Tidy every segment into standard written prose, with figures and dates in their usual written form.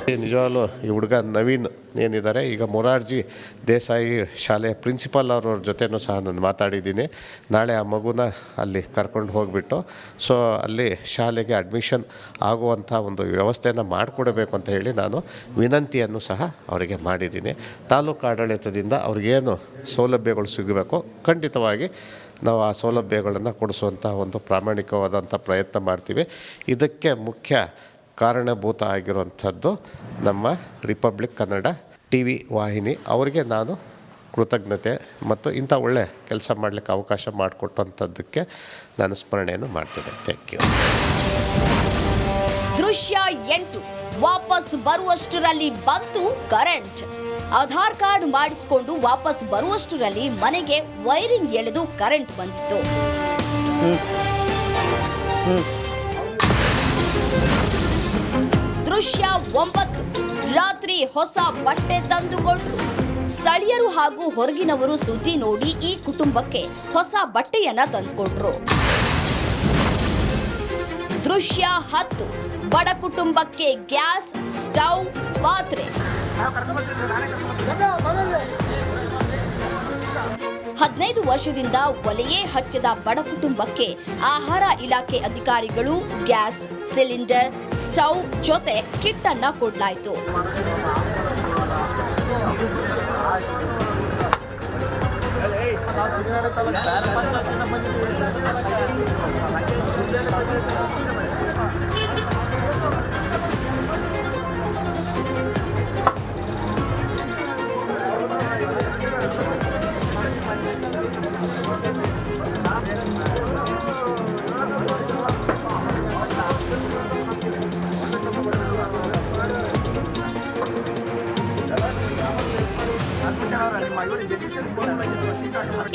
ನಿಜವಾಗ್ಲೂ ಈ ಹುಡುಗ ನವೀನ್ ಏನಿದ್ದಾರೆ, ಈಗ ಮೊರಾರ್ಜಿ ದೇಸಾಯಿ ಶಾಲೆಯ ಪ್ರಿನ್ಸಿಪಾಲ್ ಅವ್ರ ಜೊತೆನೂ ಸಹ ನಾನು ಮಾತಾಡಿದ್ದೀನಿ. ನಾಳೆ ಆ ಮಗುನ ಅಲ್ಲಿ ಕರ್ಕೊಂಡು ಹೋಗಿಬಿಟ್ಟು ಅಲ್ಲಿ ಶಾಲೆಗೆ ಅಡ್ಮಿಷನ್ ಆಗುವಂಥ ಒಂದು ವ್ಯವಸ್ಥೆಯನ್ನು ಮಾಡಿಕೊಡಬೇಕು ಅಂತ ಹೇಳಿ ನಾನು ವಿನಂತಿಯನ್ನು ಸಹ ಅವರಿಗೆ ಮಾಡಿದ್ದೀನಿ. ತಾಲೂಕು ಆಡಳಿತದಿಂದ ಅವ್ರಿಗೇನು ಸೌಲಭ್ಯಗಳು ಸಿಗಬೇಕು ಖಂಡಿತವಾಗಿ ನಾವು ಆ ಸೌಲಭ್ಯಗಳನ್ನು ಕೊಡಿಸುವಂಥ ಒಂದು ಪ್ರಾಮಾಣಿಕವಾದಂಥ ಪ್ರಯತ್ನ ಮಾಡ್ತೀವಿ. ಇದಕ್ಕೆ ಮುಖ್ಯ ಕಾರಣಭೂತ ಆಗಿರುವಂಥದ್ದು ನಮ್ಮ ರಿಪಬ್ಲಿಕ್ ಕನ್ನಡ TV ವಾಹಿನಿ. ಅವರಿಗೆ ನಾನು ಕೃತಜ್ಞತೆ ಮತ್ತು ಇಂಥ ಒಳ್ಳೆ ಕೆಲಸ ಮಾಡಲಿಕ್ಕೆ ಅವಕಾಶ ಮಾಡಿಕೊಟ್ಟಂಥದ್ದಕ್ಕೆ ನಾನು ಸ್ಮರಣೆಯನ್ನು ಮಾಡ್ತೇನೆ. Thank you. ದೃಶ್ಯ 8 ವಾಪಸ್ ಬರುವಷ್ಟರಲ್ಲಿ ಬಂತು ಕರೆಂಟ್. ಆಧಾರ್ ಕಾರ್ಡ್ ಮಾಡಿಸಿಕೊಂಡು ವಾಪಸ್ ಬರುವಷ್ಟರಲ್ಲಿ ಮನೆಗೆ ವೈರಿಂಗ್ ಎಳೆದು ಕರೆಂಟ್ ಬಂದಿತ್ತು. ದೃಶ್ಯ 9 ರಾತ್ರಿ ಹೊಸ ಬಟ್ಟೆ ತಂದುಕೊಂಡು ಸ್ಥಳೀಯರು ಹಾಗೂ ಹೊರಗಿನವರು ಸುದ್ದಿ ನೋಡಿ ಈ ಕುಟುಂಬಕ್ಕೆ ಹೊಸ ಬಟ್ಟೆಯನ್ನ ತಂದುಕೊಟ್ರು. ದೃಶ್ಯ 10 ಬಡ ಕುಟುಂಬಕ್ಕೆ ಗ್ಯಾಸ್, ಸ್ಟವ್, ಪಾತ್ರೆ. 15 ವರ್ಷದಿಂದ ಒಲೆಯೇ ಹಚ್ಚದ ಬಡ ಕುಟುಂಬಕ್ಕೆ ಆಹಾರ ಇಲಾಖೆ ಅಧಿಕಾರಿಗಳು ಗ್ಯಾಸ್, ಸಿಲಿಂಡರ್, ಸ್ಟವ್ ಜೊತೆ ಕಿಟ್ ಅನ್ನ ಕೊಡಲಾಯಿತು.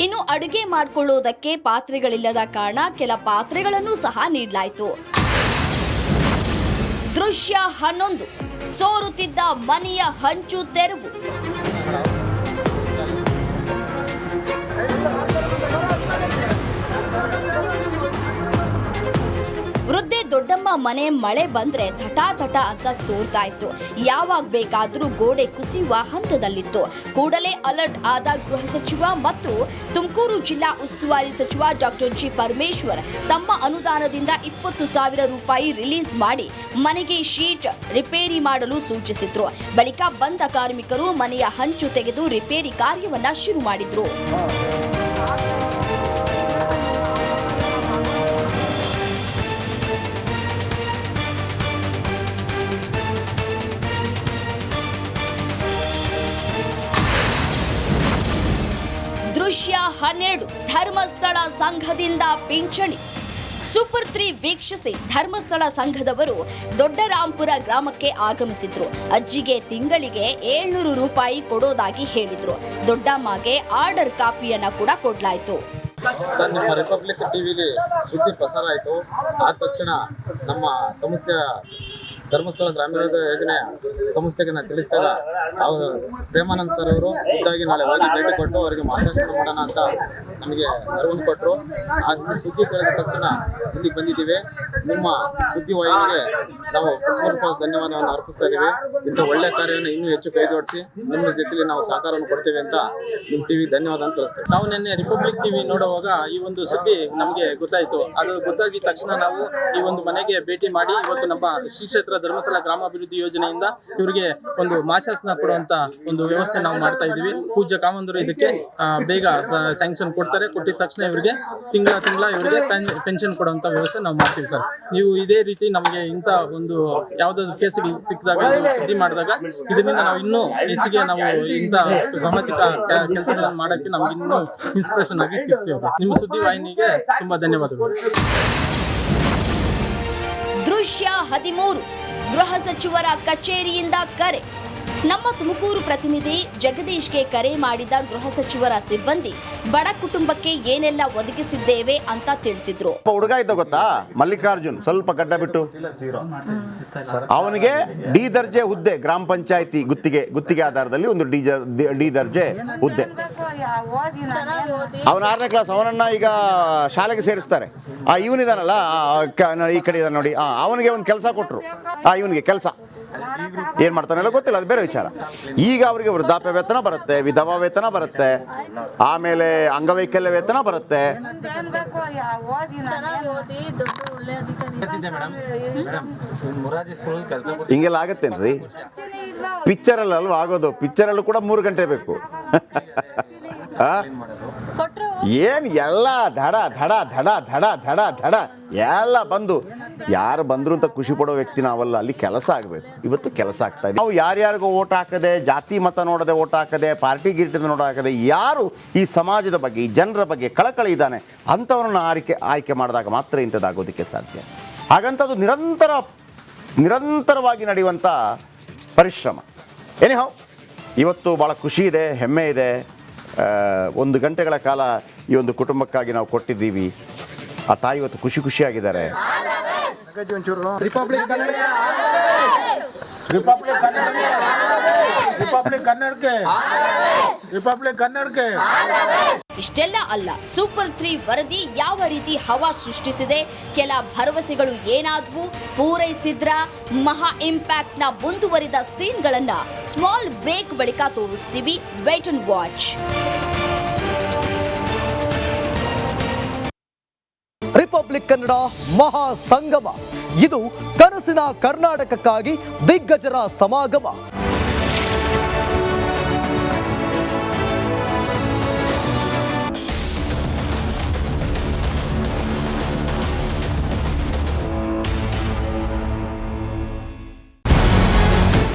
ಇನ್ನು ಅಡುಗೆ ಮಾಡಿಕೊಳ್ಳುವುದಕ್ಕೆ ಪಾತ್ರೆಗಳಿಲ್ಲದ ಕಾರಣ ಕೆಲ ಪಾತ್ರೆಗಳನ್ನು ಸಹ ನೀಡಲಾಯಿತು. ದೃಶ್ಯ 11 ಸೋರುತ್ತಿದ್ದ ಮನೆಯ ಹಂಚು ತೆರವು. ವೃದ್ಧೆ ದೊಡ್ಡಮ್ಮ ಮನೆ ಮಳೆ ಬಂದ್ರೆ ಥಟಾಥಟ ಅಂತ ಸೋರ್ತಾ ಇತ್ತು. ಯಾವಾಗ ಬೇಕಾದರೂ ಗೋಡೆ ಕುಸಿಯುವ ಹಂತದಲ್ಲಿತ್ತು. ಕೂಡಲೇ ಅಲರ್ಟ್ ಆದ ಗೃಹ ಸಚಿವ ಮತ್ತು ತುಮಕೂರು ಜಿಲ್ಲಾ ಉಸ್ತುವಾರಿ ಸಚಿವ ಡಾಕ್ಟರ್ ಜಿ ಪರಮೇಶ್ವರ್ ತಮ್ಮ ಅನುದಾನದಿಂದ 20,000 ರೂಪಾಯಿ ರಿಲೀಸ್ ಮಾಡಿ ಮನೆಗೆ ಶೀಟ್ ರಿಪೇರಿ ಮಾಡಲು ಸೂಚಿಸಿದ್ರು. ಬಳಿಕ ಬಂದ ಕಾರ್ಮಿಕರು ಮನೆಯ ಹಂಚು ತೆಗೆದು ರಿಪೇರಿ ಕಾರ್ಯವನ್ನ ಶುರು ಮಾಡಿದ್ರು. ದೃಶ್ಯ 12 ಧರ್ಮಸ್ಥಳ ಸಂಘದಿಂದ ಪಿಂಚಣಿ. ಸೂಪರ್ 3 ವೀಕ್ಷಿಸಿ ಧರ್ಮಸ್ಥಳ ಸಂಘದವರು ದೊಡ್ಡರಾಂಪುರ ಗ್ರಾಮಕ್ಕೆ ಆಗಮಿಸಿದ್ರು. ಅಜ್ಜಿಗೆ ತಿಂಗಳಿಗೆ 700 ರೂಪಾಯಿ ಕೊಡೋದಾಗಿ ಹೇಳಿದ್ರು. ದೊಡ್ಡಮ್ಮಗೆ ಆರ್ಡರ್ ಕಾಪಿಯನ್ನ ಕೂಡ ಕೊಡ್ಲಾಯ್ತು. ಸರ್, ನಿಮ್ಮ ರಿಪಬ್ಲಿಕ್ ಟಿವಿಲಿ ಸುದ್ದಿ ಪ್ರಸಾರ ಆಯಿತು. ಆದ ತಕ್ಷಣ ನಮ್ಮ ಸಂಸ್ಥೆಯ ಧರ್ಮಸ್ಥಳ ಗ್ರಾಮೀಣ ಯೋಜನೆ ಸಂಸ್ಥೆಗೆ ನಾನು ತಿಳಿಸಿದಾಗ ಅವರು ಪ್ರೇಮಾನಂದ್ ಸರ್ ಅವರು ಖುದ್ದಾಗಿ ನಾಳೆ ಹೋಗಿ ಭೇಟಿ ಕೊಟ್ಟು ಅವರಿಗೆ ಮಾಸಾಶನ ಮಾಡೋಣ ಅಂತ ನಮಗೆ ನೆರವನ್ನು ಕೊಟ್ಟರು. ಆ ಸುದ್ದಿ ತಿಳಿದ ತಕ್ಷಣ ಇಲ್ಲಿಗೆ ಬಂದಿದ್ದೀವಿ. ನಿಮ್ಮ ಸುದ್ದಿ ವಾಹಿನಿಗೆ ನಾವು ಹೃತ್ಪೂರ್ವಕ ಧನ್ಯವಾದವನ್ನು ಅರ್ಪಿಸ್ತಾ ಇದ್ದೀವಿ. ಇಂಥ ಒಳ್ಳೆಯ ಕಾರ್ಯವನ್ನು ಇನ್ನೂ ಹೆಚ್ಚು ಕೈಜೋಡಿಸಿ ನಿಮ್ಮ ಜೊತೆಲಿ ನಾವು ಸಹಕಾರವನ್ನು ಕೊಡ್ತೇವೆ ಅಂತ ನಿಮ್ಮ ಟಿವಿ ಧನ್ಯವಾದ ಅಂತ ತಿಳಿಸ್ತೇವೆ. ನಾವು ನಿನ್ನೆ ರಿಪಬ್ಲಿಕ್ ಟಿವಿ ನೋಡುವಾಗ ಈ ಒಂದು ಸುದ್ದಿ ನಮಗೆ ಗೊತ್ತಾಯಿತು. ಅದು ಗೊತ್ತಾಗಿದ ತಕ್ಷಣ ನಾವು ಈ ಒಂದು ಮನೆಗೆ ಭೇಟಿ ಮಾಡಿ ಇವತ್ತು ನಮ್ಮ ಶ್ರೀ ಕ್ಷೇತ್ರ ಧರ್ಮಸ್ಥಳ ಗ್ರಾಮಾಭಿವೃದ್ಧಿ ಯೋಜನೆಯಿಂದ ಇವರಿಗೆ ಒಂದು ಮಾಸಾಸನ ಕೊಡುವಂತ ಒಂದು ವ್ಯವಸ್ಥೆ ನಾವು ಮಾಡ್ತಾ ಇದ್ದೀವಿ. ಪೂಜ್ಯ ಕಾಮಂದರು ಇದಕ್ಕೆ ಬೇಗ ಸ್ಯಾಂಕ್ಷನ್ ಕೊಡ್ತಾರೆ. ಕೊಟ್ಟಿದ ತಕ್ಷಣ ಇವರಿಗೆ ತಿಂಗಳ ಇವರಿಗೆ ಪೆನ್ಷನ್ ಕೊಡುವಂತ ವ್ಯವಸ್ಥೆ ನಾವು ಮಾಡ್ತೀವಿ ಸರ್. ನೀವು ಇದೇ ರೀತಿ ನಮಗೆ ಇಂಥ ಒಂದು ಯಾವುದಾದ್ರು ಕೇಸ್ಗಳು ಸಿಕ್ಕಿದಾಗ ಸುದ್ದಿ ಮಾಡಿದಾಗ ಇದರಿಂದ ನಾವು ಇನ್ನೂ ಹೆಚ್ಚಿಗೆ ನಾವು ಇಂಥ ಸಾಮಾಜಿಕ ಕೆಲಸಗಳನ್ನು ಮಾಡೋಕ್ಕೆ ನಮ್ಗೆ ಇನ್ನೂ ಇನ್ಸ್ಪಿರೇಷನ್ ಆಗಿ ಸಿಗ್ತೇವೆ. ನಿಮ್ಮ ಸುದ್ದಿ ವಾಹಿನಿಗೆ ತುಂಬಾ ಧನ್ಯವಾದಗಳು. ದೃಶ್ಯ 13 ಗೃಹ ಸಚಿವರ ಕಚೇರಿಯಿಂದ ಕರೆ. ನಮ್ಮ ತುಮಕೂರು ಪ್ರತಿನಿಧಿ ಜಗದೀಶ್ಗೆ ಕರೆ ಮಾಡಿದ ಗೃಹ ಸಚಿವರ ಸಿಬ್ಬಂದಿ ಬಡ ಕುಟುಂಬಕ್ಕೆ ಏನೆಲ್ಲ ಒದಗಿಸಿದ್ದೇವೆ ಅಂತ ತಿಳಿಸಿದ್ರು. ಹುಡುಗ ಇದ್ದ ಗೊತ್ತಾ, ಮಲ್ಲಿಕಾರ್ಜುನ್, ಸ್ವಲ್ಪ ಗಡ್ಡ ಬಿಟ್ಟು, ಅವನಿಗೆ ಡಿ ದರ್ಜೆ ಹುದ್ದೆ ಗ್ರಾಮ ಪಂಚಾಯತಿ ಗುತ್ತಿಗೆ ಆಧಾರದಲ್ಲಿ ಒಂದು ಡಿ ದರ್ಜೆ ಹುದ್ದೆ. ಅವನ 6ನೇ ಕ್ಲಾಸ್. ಅವನನ್ನ ಈಗ ಶಾಲೆಗೆ ಸೇರಿಸ್ತಾರೆ. ಇವನಿದಾನಲ್ಲ ಈ ಕಡೆ ಇದಾನೆ ನೋಡಿ, ಅವನಿಗೆ ಒಂದು ಕೆಲಸ ಕೊಟ್ಟರು. ಇವನಿಗೆ ಕೆಲಸ ಏನು ಮಾಡ್ತಾನೆಲ್ಲ ಗೊತ್ತಿಲ್ಲ, ಅದು ಬೇರೆ ವಿಚಾರ. ಈಗ ಅವರಿಗೆ ವೃದ್ಧಾಪ್ಯ ವೇತನ ಬರುತ್ತೆ, ವಿಧವಾ ವೇತನ ಬರುತ್ತೆ, ಆಮೇಲೆ ಅಂಗವೈಕಲ್ಯ ವೇತನ ಬರುತ್ತೆ. ಹಿಂಗೆಲ್ಲ ಆಗತ್ತೇನ್ರಿ? ಪಿಕ್ಚರಲ್ಲಿ ಅಲ್ವಾ ಆಗೋದು, ಪಿಕ್ಚರಲ್ಲೂ ಕೂಡ 3 ಗಂಟೆ ಬೇಕು. ಏನು ಎಲ್ಲ ಧಡ ಧಡ ಧಡ ಧಡ ಧಡ ಧಡ ಎಲ್ಲ ಬಂದು ಯಾರು ಬಂದ್ರು ಅಂತ ಖುಷಿ ಪಡೋ ವ್ಯಕ್ತಿ ನಾವಲ್ಲ. ಅಲ್ಲಿ ಕೆಲಸ ಆಗಬೇಕು. ಇವತ್ತು ಕೆಲಸ ಆಗ್ತಾ ಇದೆ. ನಾವು ಯಾರ್ಯಾರಿಗೂ ಓಟ್ ಹಾಕದೆ, ಜಾತಿ ಮತ ನೋಡದೆ ಓಟ್ ಹಾಕದೆ, ಪಾರ್ಟಿ ಗಿರ್ಟಿದ ನೋಡ ಹಾಕದೆ, ಯಾರು ಈ ಸಮಾಜದ ಬಗ್ಗೆ, ಈ ಜನರ ಬಗ್ಗೆ ಕಳಕಳಿ ಇದ್ದಾನೆ ಅಂಥವ್ರನ್ನ ಆಯ್ಕೆ ಮಾಡಿದಾಗ ಮಾತ್ರ ಇಂಥದ್ದಾಗೋದಕ್ಕೆ ಸಾಧ್ಯ. ಹಾಗಂತದ್ದು ನಿರಂತರವಾಗಿ ನಡೆಯುವಂಥ ಪರಿಶ್ರಮ. ಏನಿಹೋ ಇವತ್ತು ಭಾಳ ಖುಷಿ ಇದೆ, ಹೆಮ್ಮೆ ಇದೆ. 1 ಗಂಟೆಗಳ ಕಾಲ ಈ ಒಂದು ಕುಟುಂಬಕ್ಕಾಗಿ ನಾವು ಕೊಟ್ಟಿದ್ದೀವಿ. ಆ ತಾಯಿ ಇವತ್ತು ಖುಷಿಯಾಗಿದ್ದಾರೆ. ಇಷ್ಟೆಲ್ಲ ಅಲ್ಲ, ಸೂಪರ್ 3 ವರದಿ ಯಾವ ರೀತಿ ಹವಾ ಸೃಷ್ಟಿಸಿದೆ, ಕೆಲ ಭರವಸೆಗಳು ಏನಾದ್ವು, ಪೂರೈಸಿದ್ರ, ಮಹಾ ಇಂಪ್ಯಾಕ್ಟ್ ನ ಮುಂದುವರಿದ ಸೀನ್ಗಳನ್ನ ಸ್ಮಾಲ್ ಬ್ರೇಕ್ ಬಳಿಕ ತೋರಿಸ್ತೀವಿ. Wait and watch. Republic Kannada ಮಹಾ ಸಂಗಮ, ಇದು ಕನಸಿನ ಕರ್ನಾಟಕಕ್ಕಾಗಿ ದಿಗ್ಗಜರ ಸಮಾಗಮ.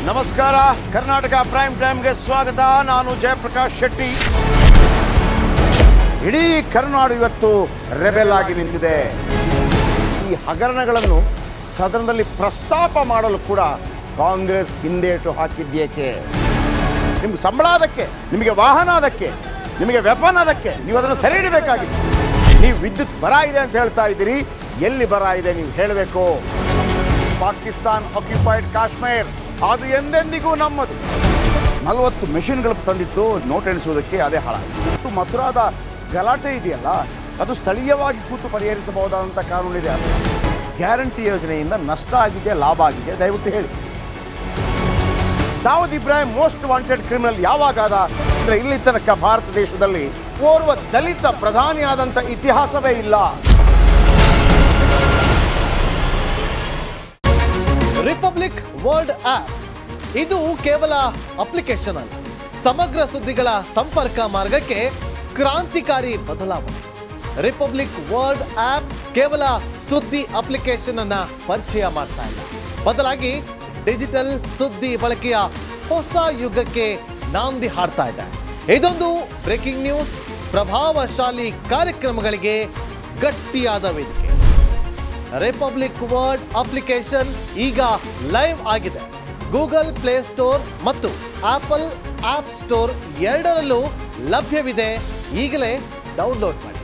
ನಮಸ್ಕಾರ, ಕರ್ನಾಟಕ ಪ್ರೈಮ್ ಟೈಮ್ಗೆ ಸ್ವಾಗತ. ನಾನು ಜಯಪ್ರಕಾಶ್ ಶೆಟ್ಟಿ. ಇಡೀ ಕರ್ನಾಡು ಇವತ್ತು ರೆಬೆಲ್ ಆಗಿ ನಿಂತಿದೆ. ಈ ಹಗರಣಗಳನ್ನು ಸದನದಲ್ಲಿ ಪ್ರಸ್ತಾಪ ಮಾಡಲು ಕೂಡ ಕಾಂಗ್ರೆಸ್ ಹಿಂದೇಟು ಹಾಕಿದ್ದೇಕೆ? ನಿಮ್ಗೆ ಸಂಬಳ ಅದಕ್ಕೆ, ನಿಮಗೆ ವಾಹನ ಅದಕ್ಕೆ, ನಿಮಗೆ ವೆಪನ್ ಅದಕ್ಕೆ, ನೀವು ಅದನ್ನು ಸೆರೆ ಹಿಡಿಬೇಕಾಗಿತ್ತು. ನೀವು ವಿದ್ಯುತ್ ಬರ ಇದೆ ಅಂತ ಹೇಳ್ತಾ ಇದ್ದೀರಿ, ಎಲ್ಲಿ ಬರ ಇದೆ ನೀವು ಹೇಳಬೇಕು. ಪಾಕಿಸ್ತಾನ್ ಆಕ್ಯುಪೈಡ್ ಕಾಶ್ಮೀರ್ ಅದು ಎಂದೆಂದಿಗೂ ನಮ್ಮದು. 40 ಮೆಷಿನ್ಗಳು ತಂದಿತ್ತು ನೋಟ್ ಎಣಿಸುವುದಕ್ಕೆ, ಅದೇ ಹಾಳಾಯಿತು. ಮಥುರಾದ ಗಲಾಟೆ ಇದೆಯಲ್ಲ, ಅದು ಸ್ಥಳೀಯವಾಗಿ ಕೂತು ಪರಿಹರಿಸಬಹುದಾದಂಥ ಕಾನೂನಿದೆ. ಅದು ಗ್ಯಾರಂಟಿ ಯೋಜನೆಯಿಂದ ನಷ್ಟ ಆಗಿದೆ, ಲಾಭ ಆಗಿದೆ, ದಯವಿಟ್ಟು ಹೇಳಿ. Dawood Ibrahim most wanted criminal ಯಾವಾಗಾದ ಅಂದರೆ ಇಲ್ಲಿ ತನಕ ಭಾರತ ದೇಶದಲ್ಲಿ ಓರ್ವ ದಲಿತ ಪ್ರಧಾನಿಯಾದಂಥ ಇತಿಹಾಸವೇ ಇಲ್ಲ. ರಿಪಬ್ಲಿಕ್ ವರ್ಲ್ಡ್ ಆಪ್ ಇದು ಕೇವಲ ಅಪ್ಲಿಕೇಶನ್ ಅಲ್ಲ, ಸಮಗ್ರ ಸುದ್ದಿಗಳ ಸಂಪರ್ಕ ಮಾರ್ಗಕ್ಕೆ ಕ್ರಾಂತಿಕಾರಿ ಬದಲಾವಣೆ. ರಿಪಬ್ಲಿಕ್ ವರ್ಲ್ಡ್ ಆಪ್ ಕೇವಲ ಸುದ್ದಿ ಅಪ್ಲಿಕೇಶನ್ ಅನ್ನ ಪರಿಚಯ ಮಾಡ್ತಾ ಇಲ್ಲ, ಬದಲಾಗಿ ಡಿಜಿಟಲ್ ಸುದ್ದಿ ಬಳಕೆಯ ಹೊಸ ಯುಗಕ್ಕೆ ನಾಂದಿ ಹಾಡ್ತಾ ಇದೆ. ಇದೊಂದು ಬ್ರೇಕಿಂಗ್ ನ್ಯೂಸ್, ಪ್ರಭಾವಶಾಲಿ ಕಾರ್ಯಕ್ರಮಗಳಿಗೆ ಗಟ್ಟಿಯಾದ ವೇದಿಕೆ. ರಿಪಬ್ಲಿಕ್ ವರ್ಲ್ಡ್ ಅಪ್ಲಿಕೇಶನ್ ಈಗ ಲೈವ್ ಆಗಿದೆ. ಗೂಗಲ್ ಪ್ಲೇ ಸ್ಟೋರ್ ಮತ್ತು ಆಪಲ್ ಆಪ್ ಸ್ಟೋರ್ ಎರಡರಲ್ಲೂ ಲಭ್ಯವಿದೆ. ಈಗಲೇ ಡೌನ್ಲೋಡ್ ಮಾಡಿ.